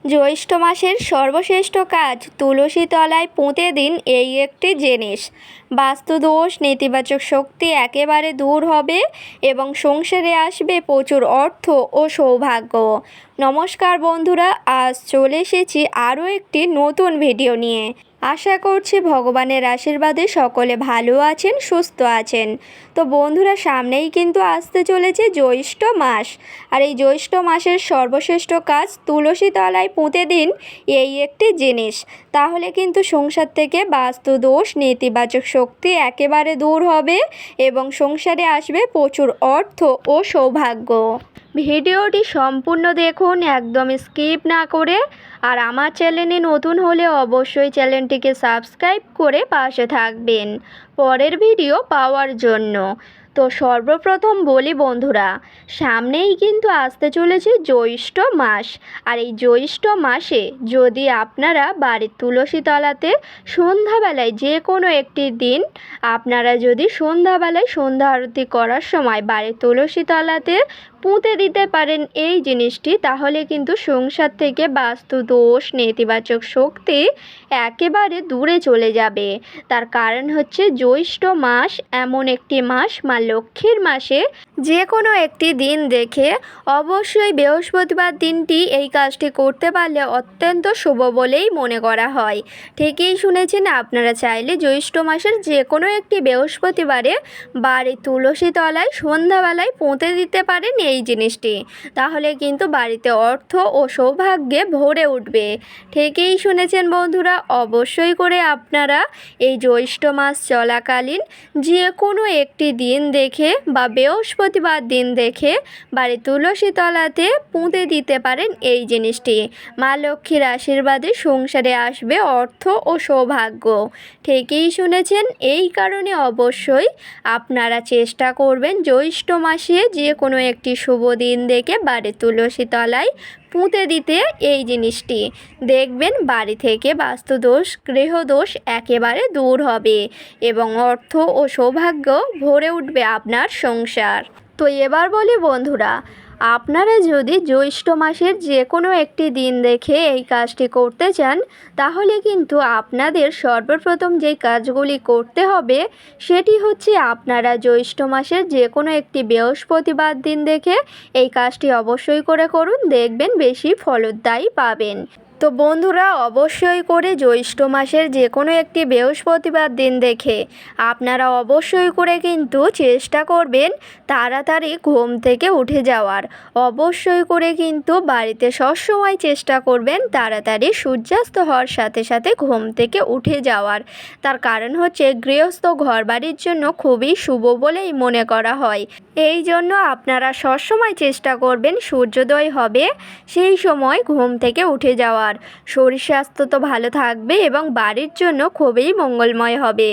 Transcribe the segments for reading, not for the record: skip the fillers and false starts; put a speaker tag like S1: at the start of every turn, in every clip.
S1: জ্যৈষ্ঠ মাসের সর্বশ্রেষ্ঠ কাজ তুলসী তলায় পুঁতে দিন এই একটি জিনিস। বাস্তুদোষ নেতিবাচক শক্তি একেবারে দূর হবে এবং সংসারে আসবে প্রচুর অর্থ ও সৌভাগ্য। নমস্কার বন্ধুরা, আজ চলে এসেছি আরও একটি নতুন ভিডিও নিয়ে। আশা করছি ভগবানের আশীর্বাদে সকলে ভালো আছেন, সুস্থ আছেন। তো বন্ধুরা, সামনেই কিন্তু আসতে চলেছে জ্যৈষ্ঠ মাস, আর এই জ্যৈষ্ঠ মাসের সর্বশ্রেষ্ঠ কাজ তুলসী তলায় পুঁতে দিন এই একটি জিনিস। তাহলে কিন্তু সংসার থেকে বাস্তু দোষ নেতিবাচক শক্তি একেবারে দূর হবে এবং সংসারে আসবে প্রচুর অর্থ ও সৌভাগ্য। ভিডিওটি সম্পূর্ণ দেখুন, একদম স্কিপ না করে। আর আমার চ্যানেলে নতুন হলে অবশ্যই চ্যানেলটিকে সাবস্ক্রাইব করে পাশে থাকবেন পরের ভিডিও পাওয়ার জন্য। তো সর্বপ্রথম বলি বন্ধুরা, সামনেই কিন্তু আসতে চলেছে জ্যৈষ্ঠ মাস, আর এই জ্যৈষ্ঠ মাসে যদি আপনারা বাড়ির তুলসী তলাতে সন্ধ্যাবেলায় যে কোনো একটি দিন আপনারা যদি সন্ধ্যাবেলায় সন্ধ্যা আরতি করার সময় বাড়ির তুলসী তলাতে পুঁতে দিতে পারেন এই জিনিসটি, তাহলে কিন্তু সংসার থেকে বাস্তু দোষ নেতিবাচক শক্তি একেবারে দূরে চলে যাবে। তার কারণ হচ্ছে জ্যৈষ্ঠ মাস এমন একটি মাস, মা লক্ষ্মীর মাসে যে কোনো একটি দিন দেখে অবশ্যই বৃহস্পতিবার দিনটি এই কাজটি করতে পারলে অত্যন্ত শুভ বলেই মনে করা হয়। ঠিকই শুনেছেন, আপনারা চাইলে জ্যৈষ্ঠ মাসের যে কোনো একটি বৃহস্পতিবারে বাড়ির তুলসী তলায় সন্ধ্যাবেলায় পুঁতে দিতে পারেন এই জিনিসটি, তাহলে কিন্তু বাড়িতে অর্থ ও সৌভাগ্যে ভরে উঠবে। ঠিকই শুনেছেন বন্ধুরা, অবশ্যই করে আপনারা এই জ্যৈষ্ঠ মাস চলাকালীন যে কোনো একটি দিন দেখে বা বৃহস্পতিবার দিন দেখে বাড়ির তুলসী তলাতে পুঁতে দিতে পারেন এই জিনিসটি। মা লক্ষ্মীর আশীর্বাদে সংসারে আসবে অর্থ ও সৌভাগ্য। ঠিকই শুনেছেন, এই কারণে অবশ্যই আপনারা চেষ্টা করবেন জ্যৈষ্ঠ মাসে যে কোনো একটি শুভ দিন দেখে বাড়ির তুলসী তলায় পুঁতে দিতে এই জিনিসটি। দেখবেন বাড়ি থেকে বাস্তুদোষ গৃহদোষ একেবারে দূর হবে এবং অর্থ ও সৌভাগ্য ভরে উঠবে আপনার সংসার। তো এবার বলি বন্ধুরা, আপনারা যদি জ্যৈষ্ঠ মাসের যে কোনো একটি দিন দেখে এই কাজটি করতে চান, তাহলে কিন্তু আপনাদের সর্বপ্রথম যেই কাজগুলি করতে হবে সেটি হচ্ছে আপনারা জ্যৈষ্ঠ মাসের যে কোনো একটি বৃহস্পতিবার দিন দেখে এই কাজটি অবশ্যই করে করুন, দেখবেন বেশি ফলদায়ী পাবেন। তো বন্ধুরা, অবশ্যই করে জ্যৈষ্ঠ মাসের যে কোনো একটি বৃহস্পতিবার দিন দেখে আপনারা অবশ্যই করে কিন্তু চেষ্টা করবেন তাড়াতাড়ি ঘুম থেকে উঠে যাওয়ার। অবশ্যই করে কিন্তু বাড়িতে সবসময় চেষ্টা করবেন তাড়াতাড়ি সূর্যাস্ত হওয়ার সাথে সাথে ঘুম থেকে উঠে যাওয়ার। তার কারণ হচ্ছে গৃহস্থ ঘরবাড়ির জন্য খুবই শুভ বলেই মনে করা হয়। এই জন্য আপনারা সবসময় চেষ্টা করবেন সূর্যোদয় হবে সেই সময় ঘুম থেকে উঠে যাওয়ার। শরীর স্বাস্থ্য তো ভালো থাকবে এবং বাড়ির জন্য খুবই মঙ্গলময় হবে।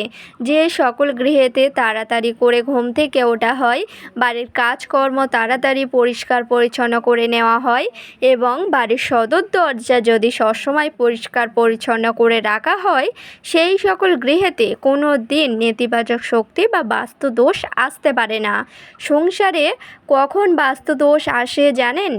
S1: যে সকল গৃহেতে তাড়াতাড়ি করে ঘুম থেকে ওঠা হয়, বাড়ির কাজকর্ম তাড়াতাড়ি পরিষ্কার পরিচ্ছন্ন করে নেওয়া হয় এবং বাড়ির সদর দরজা যদি সবসময় পরিষ্কার পরিচ্ছন্ন করে রাখা হয়, সেই সকল গৃহেতে কোনো দিন নেতিবাচক শক্তি বা বাস্তু দোষ আসতে পারে না। সংসারে কখন বাস্তু দোষ আসে জানেন?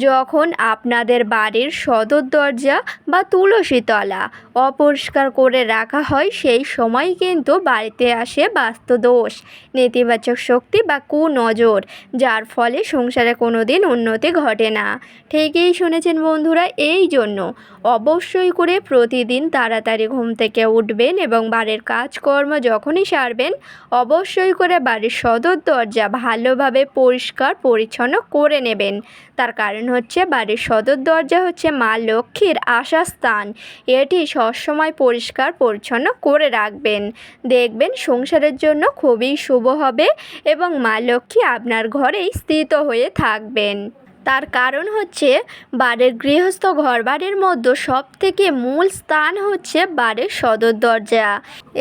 S1: যখন আপনাদের বাড়ির সদর দরজা বা তুলসী তলা অপরিষ্কার করে রাখা হয়, সেই সময় কিন্তু বাড়িতে আসে বাস্তু দোষ নেতিবাচক শক্তি বা কুনজর, যার ফলে সংসারে কোনো দিন উন্নতি ঘটে না। ঠিকই শুনেছেন বন্ধুরা, এই জন্য অবশ্যই করে প্রতিদিন তাড়াতাড়ি ঘুম থেকে উঠবেন এবং বাড়ির কাজকর্ম যখনই সারবেন অবশ্যই করে বাড়ির সদর দরজা ভালোভাবে পরিষ্কার পরিচ্ছন্ন করে নেবেন। তার কারণ হচ্ছে বাড়ির সদর দরজা হচ্ছে মা লক্ষ্মীর আশাস্থান, এটি সবসময় পরিষ্কার পরিচ্ছন্ন করে রাখবেন। দেখবেন সংসারের জন্য খুবই শুভ হবে এবং মা লক্ষ্মী আপনার ঘরেই স্থিত হয়ে থাকবেন। তার কারণ হচ্ছে বাড়ির গৃহস্থ ঘরবাড়ির মধ্যে সবথেকে মূল স্থান হচ্ছে বাড়ির সদর দরজা।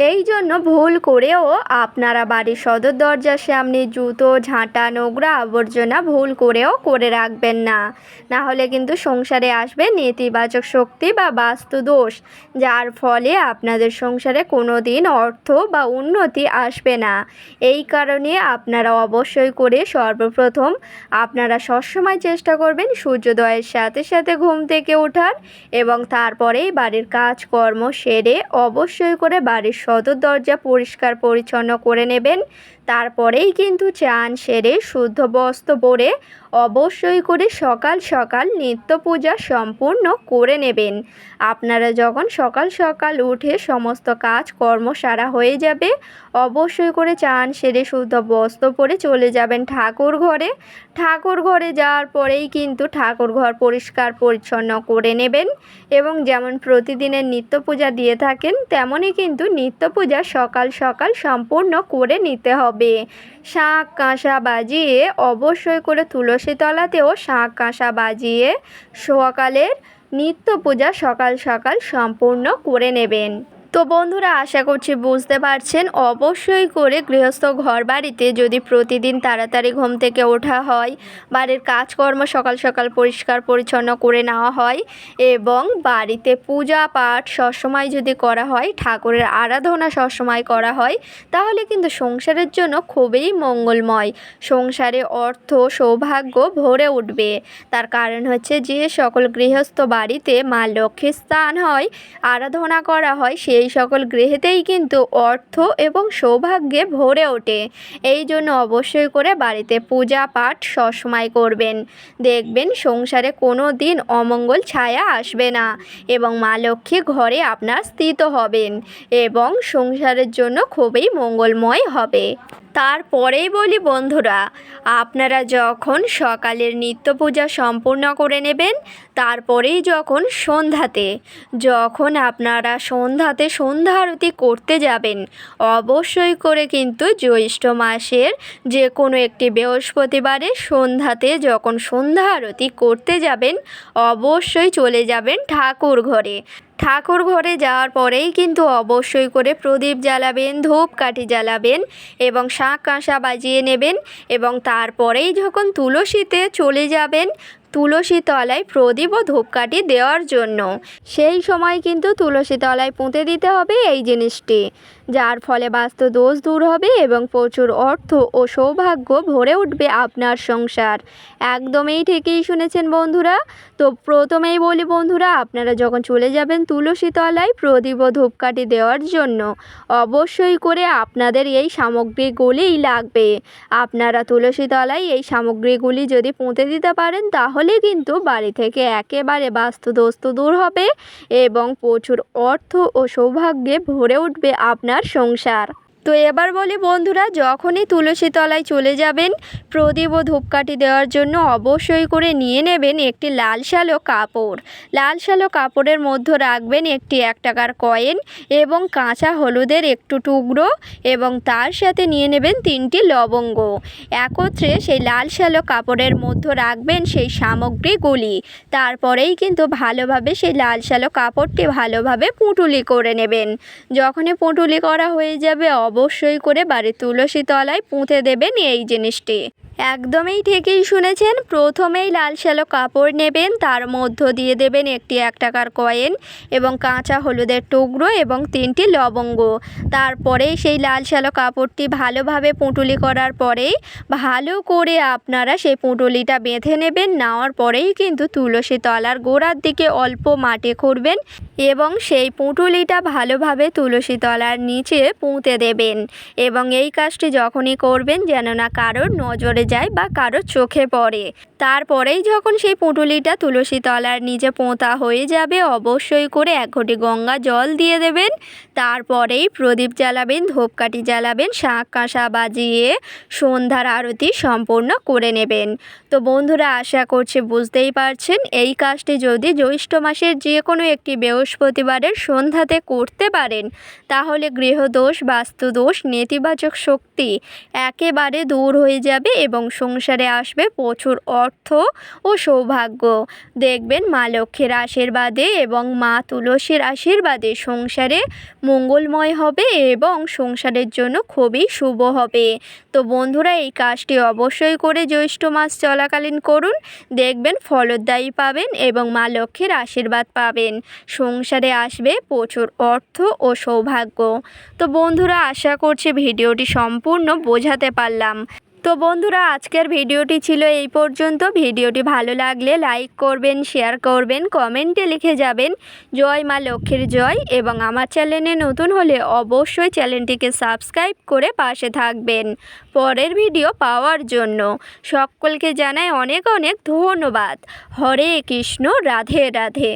S1: এই জন্য ভুল করেও আপনারা বাড়ির সদর দরজার সামনে জুতো ঝাঁটা নোংরা আবর্জনা ভুল করেও করে রাখবেন না, না হলে কিন্তু সংসারে আসবে নেতিবাচক শক্তি বা বাস্তু দোষ, যার ফলে আপনাদের সংসারে কোনো দিন অর্থ বা উন্নতি আসবে না। এই কারণে আপনারা অবশ্যই করে সর্বপ্রথম আপনারা সবসময় চেষ্টা করবেন সূর্যোদয়ের সাথে সাথে ঘুম থেকে ওঠার এবং তারপরেই বাড়ির কাজকর্ম সেরে অবশ্যই করে বাড়ির সদর দরজা পরিষ্কার পরিচ্ছন্ন করে নেবেন। তারপরেই কিন্তু চান সেরে শুদ্ধ বস্ত্র পরে অবশ্যই করে সকাল সকাল নিত্য পূজা সম্পূর্ণ করে নেবেন। আপনারা যখন সকাল সকাল উঠে সমস্ত কাজকর্ম সারা হয়ে যাবে, অবশ্যই করে চান সেরে শুদ্ধ বস্ত্র পরে চলে যাবেন ঠাকুর ঘরে। ঠাকুর ঘরে যাওয়ার পরেই কিন্তু ঠাকুর ঘর পরিষ্কার পরিচ্ছন্ন করে নেবেন এবং যেমন প্রতিদিনের নিত্য পূজা দিয়ে থাকেন তেমনই কিন্তু নিত্য পূজা সকাল সকাল সম্পূর্ণ করে নিতে হবে। শাঁখ কাঁসা বাজিয়ে অবশ্যই করে তুলসী তলাতেও শাঁখ কাঁসা বাজিয়ে সকালের নিত্য পূজা সকাল সকাল সম্পূর্ণ করে নেবেন। তো বন্ধুরা, আশা করছি বুঝতে পারছেন। অবশ্যই করে গৃহস্থ ঘর বাড়িতে যদি প্রতিদিন তাড়াতাড়ি ঘুম থেকে ওঠা হয়, বাড়ির কাজকর্ম সকাল সকাল পরিষ্কার পরিচ্ছন্ন করে নেওয়া হয় এবং বাড়িতে পূজা পাঠ সবসময় যদি করা হয়, ঠাকুরের আরাধনা সবসময় করা হয়, তাহলে কিন্তু সংসারের জন্য খুবই মঙ্গলময়। সংসারে অর্থ সৌভাগ্য ভরে উঠবে। তার কারণ হচ্ছে যে সকল গৃহস্থ বাড়িতে মা লক্ষ্মীর স্থান হয়, আরাধনা করা হয়, সেই সকল গৃহেতেই কিন্তু অর্থ এবং সৌভাগ্যে ভরে ওঠে। এই জন্য অবশ্যই করে বাড়িতে পূজা পাঠ সবসময় করবেন। দেখবেন সংসারে কোনো দিন অমঙ্গল ছায়া আসবে না এবং মা লক্ষ্মী ঘরে আপনার স্থিত হবেন এবং সংসারের জন্য খুবই মঙ্গলময় হবে। তারপরেই বলি বন্ধুরা, আপনারা যখন সকালের নিত্য পূজা সম্পূর্ণ করে নেবেন, তারপরেই যখন আপনারা সন্ধ্যাতে সন্ধ্যা আরতি করতে যাবেন, অবশ্যই করে কিন্তু জ্যৈষ্ঠ মাসের যে কোনো একটি বৃহস্পতিবারে সন্ধ্যাতে যখন সন্ধ্যা আরতি করতে যাবেন, অবশ্যই চলে যাবেন ঠাকুর ঘরে। ঠাকুর ঘরে যাওয়ার পরেই কিন্তু অবশ্যই করে প্রদীপ জ্বালাবেন, ধূপকাঠি জ্বালাবেন এবং শাঁখ কাঁসা বাজিয়ে নেবেন এবং তারপরেই যখন তুলসীতে চলে যাবেন তুলসী তলায় প্রদীপ ও ধূপকাঠি দেওয়ার জন্য, সেই সময় কিন্তু তুলসী তলায় পুঁতে দিতে হবে এই জিনিসটি, যার ফলে বাস্তু দোষ দূর হবে এবং প্রচুর অর্থ ও সৌভাগ্য ভরে উঠবে আপনার সংসার। একদমই ঠিকই শুনেছেন বন্ধুরা। তো প্রথমেই বলি বন্ধুরা, আপনারা যখন চলে যাবেন তুলসী তলায় প্রদীপ ও ধূপকাঠি দেওয়ার জন্য, অবশ্যই করে আপনাদের এই সামগ্রীগুলিই লাগবে। আপনারা তুলসী তলায় এই সামগ্রীগুলি যদি পুঁতে দিতে পারেন, তাহলে কিন্তু বাড়ি থেকে একেবারে বাস্তু দোষ দূর হবে এবং প্রচুর অর্থ ও সৌভাগ্যে ভরে উঠবে আপনার সংসার। তো এবার বলি বন্ধুরা, যখনই তুলসী তলায় চলে যাবেন প্রদীপ ও ধূপকাঠি দেওয়ার জন্য, অবশ্যই করে নিয়ে নেবেন একটি লাল সালো কাপড়। লাল সালো কাপড়ের মধ্যে রাখবেন একটি 1 টাকার কয়েন এবং কাঁচা হলুদের একটু টুকরো এবং তার সাথে নিয়ে নেবেন 3টি লবঙ্গ। একত্রে সেই লাল সালো কাপড়ের মধ্যে রাখবেন সেই সামগ্রীগুলি। তারপরেই কিন্তু ভালোভাবে সেই লাল সালো কাপড়টি ভালোভাবে পুঁটুলি করে নেবেন। যখনই পুঁটুলি করা হয়ে যাবে, অবশ্যই করে বাড়ির তুলসী তলায় পুঁতে দেবেন এই জিনিসটি। একদমই ঠিকই শুনেছেন। প্রথমেই লাল সালো কাপড় নেবেন, তার মধ্য দিয়ে দেবেন একটি 1 টাকার কয়েন এবং কাঁচা হলুদের টুকরো এবং 3টি লবঙ্গ। তারপরে সেই লাল সালো কাপড়টি ভালোভাবে পুঁটুলি করার পরেই ভালো করে আপনারা সেই পুঁটুলিটা বেঁধে নেবেন। নেওয়ার পরেই কিন্তু তুলসী তলার গোড়ার দিকে অল্প মাটি খুঁড়বেন এবং সেই পুঁটুলিটা ভালোভাবে তুলসী তলার নিচে পুঁতে দেবেন এবং এই কাজটি যখনই করবেন যেন না কারোর নজরে যায় বা কারোর চোখে পড়ে। তারপরেই যখন সেই পুঁটুলিটা তুলসী তলার নিচে পোঁতা হয়ে যাবে, অবশ্যই করে 1 ঘটি গঙ্গা জল দিয়ে দেবেন। তারপরেই প্রদীপ জ্বালাবেন, ধূপকাঠি জ্বালাবেন, শাঁখ কাঁসা বাজিয়ে সন্ধ্যার আরতি সম্পূর্ণ করে নেবেন। তো বন্ধুরা, আশা করছি বুঝতেই পারছেন। এই কাজটি যদি জ্যৈষ্ঠ মাসের যে কোনো একটি বৃহস্পতিবারের সন্ধ্যাতে করতে পারেন, তাহলে গৃহদোষ, বাস্তুদোষ, নেতিবাচক শক্তি একেবারে দূর হয়ে যাবে এবং সংসারে আসবে প্রচুর অর্থ ও সৌভাগ্য। দেখবেন মা লক্ষ্মীর আশীর্বাদে এবং মা তুলসীর আশীর্বাদে সংসারে মঙ্গলময় হবে এবং সংসারের জন্য খুবই শুভ হবে। তো বন্ধুরা, এই কাজটি অবশ্যই করে জ্যৈষ্ঠ মাস চলাকালীন করুন। দেখবেন ফলদায়ী পাবেন এবং মা লক্ষ্মীর আশীর্বাদ পাবেন। সংসারে আসবে প্রচুর অর্থ ও সৌভাগ্য। তো বন্ধুরা, আশা করছি ভিডিওটি সম্পূর্ণ বোঝাতে পারলাম। তো বন্ধুরা, আজকের ভিডিওটি ছিল এই পর্যন্ত। ভিডিওটি ভালো লাগলে লাইক করবেন, শেয়ার করবেন, কমেন্টে লিখে যাবেন জয় মা লক্ষ্মীর জয়, এবং আমার চ্যানেলে নতুন হলে অবশ্যই চ্যানেলটিকে সাবস্ক্রাইব করে পাশে থাকবেন পরের ভিডিও পাওয়ার জন্য। সকলকে জানাই অনেক অনেক ধন্যবাদ। হরে কৃষ্ণ, রাধে রাধে।